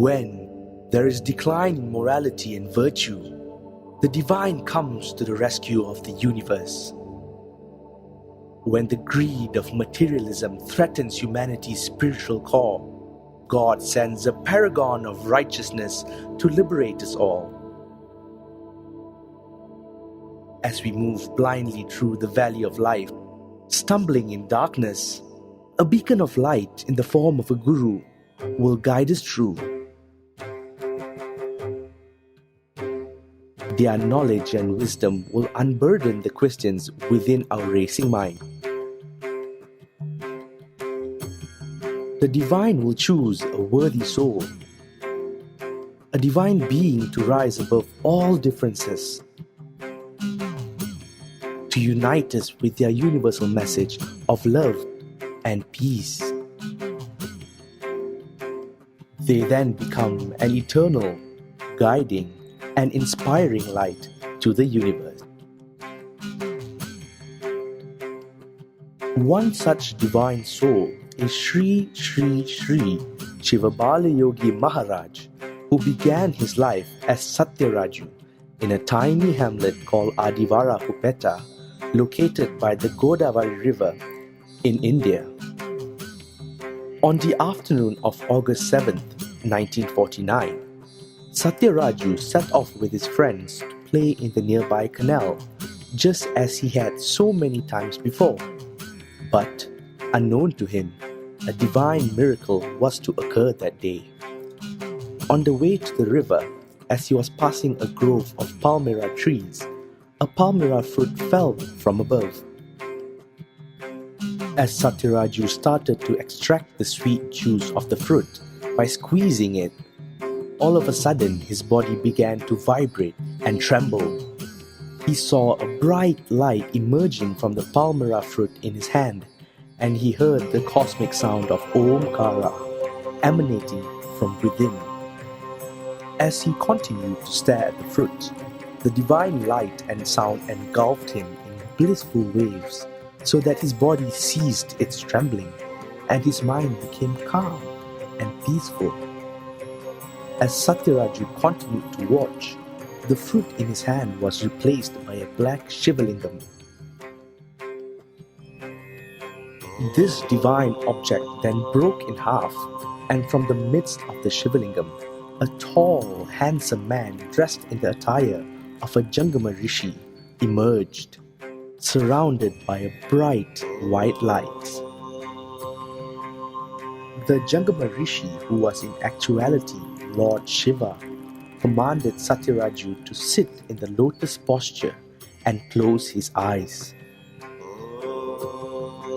When there is decline in morality and virtue, the divine comes to the rescue of the universe. When the greed of materialism threatens humanity's spiritual core, God sends a paragon of righteousness to liberate us all. As we move blindly through the valley of life, stumbling in darkness, a beacon of light in the form of a guru will guide us through. Their knowledge and wisdom will unburden the questions within our racing mind. The divine will choose a worthy soul, a divine being to rise above all differences, to unite us with their universal message of love and peace. They then become an eternal, guiding, and inspiring light to the universe. One such divine soul is Sri Sri Sri Shivabala Yogi Maharaj, who began his life as Satyaraju in a tiny hamlet called Adivara Hupeta, located by the Godavari River in India. On the afternoon of August 7, 1949, Satyaraju set off with his friends to play in the nearby canal, just as he had so many times before. But, unknown to him, a divine miracle was to occur that day. On the way to the river, as he was passing a grove of palmyra trees, a palmyra fruit fell from above. As Satyaraju started to extract the sweet juice of the fruit by squeezing it, all of a sudden his body began to vibrate and tremble. He saw a bright light emerging from the palmyra fruit in his hand, and he heard the cosmic sound of Omkara emanating from within. As he continued to stare at the fruit, the divine light and sound engulfed him in blissful waves, so that his body ceased its trembling, and his mind became calm and peaceful. As Satyaraju continued to watch, the fruit in his hand was replaced by a black Shivalingam. This divine object then broke in half, and from the midst of the Shivalingam, a tall, handsome man dressed in the attire of a Jangama Rishi emerged, surrounded by a bright white light. The Jangama Rishi, who was in actuality Lord Shiva, commanded Satyaraju to sit in the lotus posture and close his eyes.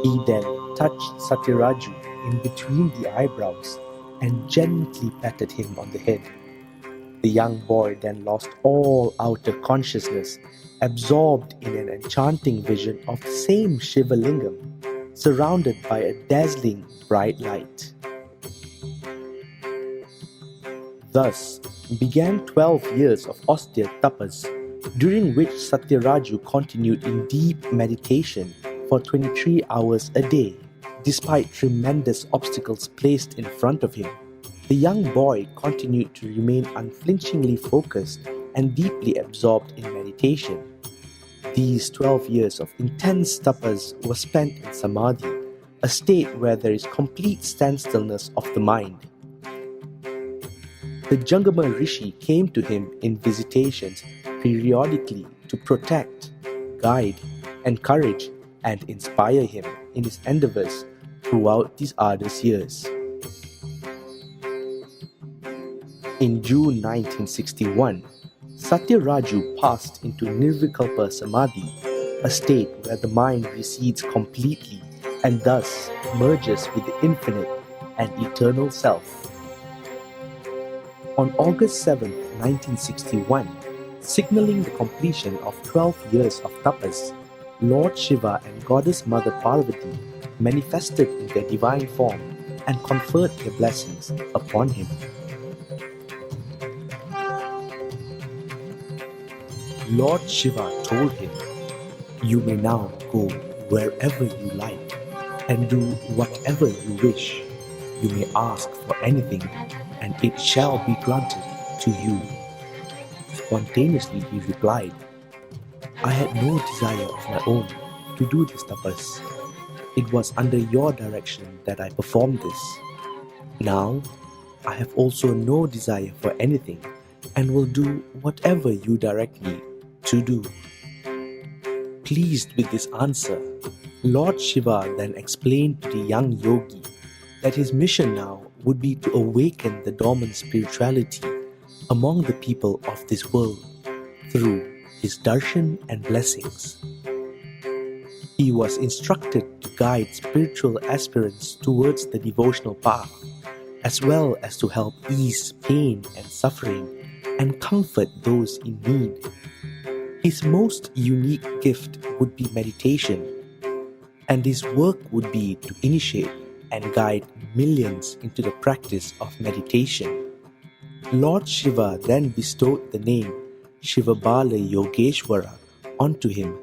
He then touched Satyaraju in between the eyebrows and gently patted him on the head. The young boy then lost all outer consciousness, absorbed in an enchanting vision of the same Shiva Lingam, surrounded by a dazzling bright light. Thus began 12 years of austere tapas, during which Satyaraju continued in deep meditation for 23 hours a day. Despite tremendous obstacles placed in front of him, the young boy continued to remain unflinchingly focused and deeply absorbed in meditation. These 12 years of intense tapas were spent in samadhi, a state where there is complete standstillness of the mind. The Jangama Rishi came to him in visitations periodically to protect, guide, encourage, and inspire him in his endeavors throughout these arduous years. In June 1961, Satyaraju passed into Nirvikalpa Samadhi, a state where the mind recedes completely and thus merges with the infinite and eternal self. On August 7, 1961, signaling the completion of 12 years of tapas, Lord Shiva and Goddess Mother Parvati manifested in their divine form and conferred their blessings upon him. Lord Shiva told him, "You may now go wherever you like and do whatever you wish. You may ask for anything and it shall be granted to you." Spontaneously he replied, "I had no desire of my own to do this tapas. It was under your direction that I performed this. Now, I have also no desire for anything and will do whatever you direct me to do." Pleased with this answer, Lord Shiva then explained to the young yogi that his mission now would be to awaken the dormant spirituality among the people of this world through his darshan and blessings. He was instructed to guide spiritual aspirants towards the devotional path, as well as to help ease pain and suffering and comfort those in need. His most unique gift would be meditation, and his work would be to initiate and guide millions into the practice of meditation. Lord Shiva then bestowed the name Shivabala Yogeshwara onto him,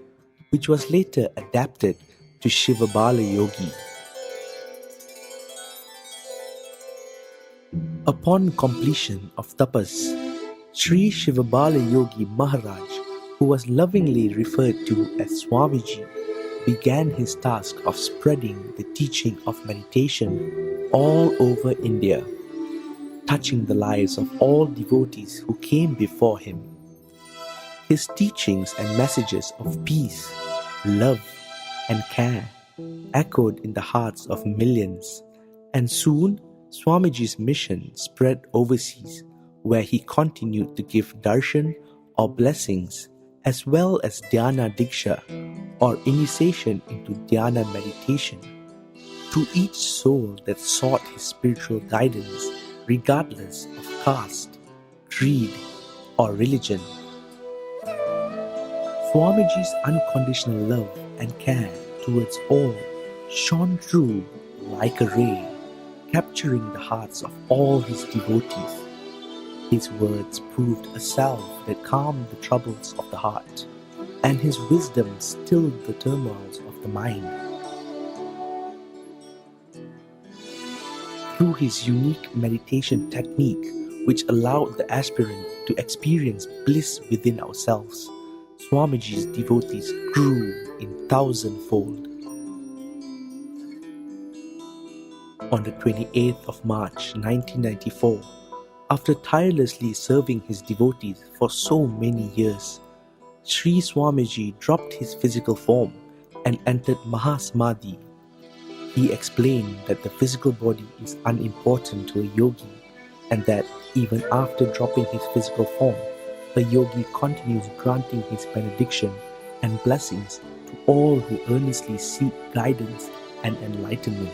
which was later adapted to Shivabala Yogi. Upon completion of tapas, Sri Shivabala Yogi Maharaj, who was lovingly referred to as Swamiji, began his task of spreading the teaching of meditation all over India, touching the lives of all devotees who came before him. His teachings and messages of peace, love, and care echoed in the hearts of millions, and soon Swamiji's mission spread overseas, where he continued to give darshan or blessings, as well as dhyana diksha or initiation into dhyana meditation to each soul that sought his spiritual guidance, regardless of caste, creed, or religion. Swamiji's unconditional love and care towards all shone through like a ray, capturing the hearts of all his devotees. His words proved a salve that calmed the troubles of the heart, and his wisdom stilled the turmoils of the mind. Through his unique meditation technique, which allowed the aspirant to experience bliss within ourselves, Swamiji's devotees grew in thousandfold. On the 28th of March 1994, after tirelessly serving his devotees for so many years, Sri Swamiji dropped his physical form and entered Mahasamadhi. He explained that the physical body is unimportant to a yogi, and that even after dropping his physical form, the yogi continues granting his benediction and blessings to all who earnestly seek guidance and enlightenment.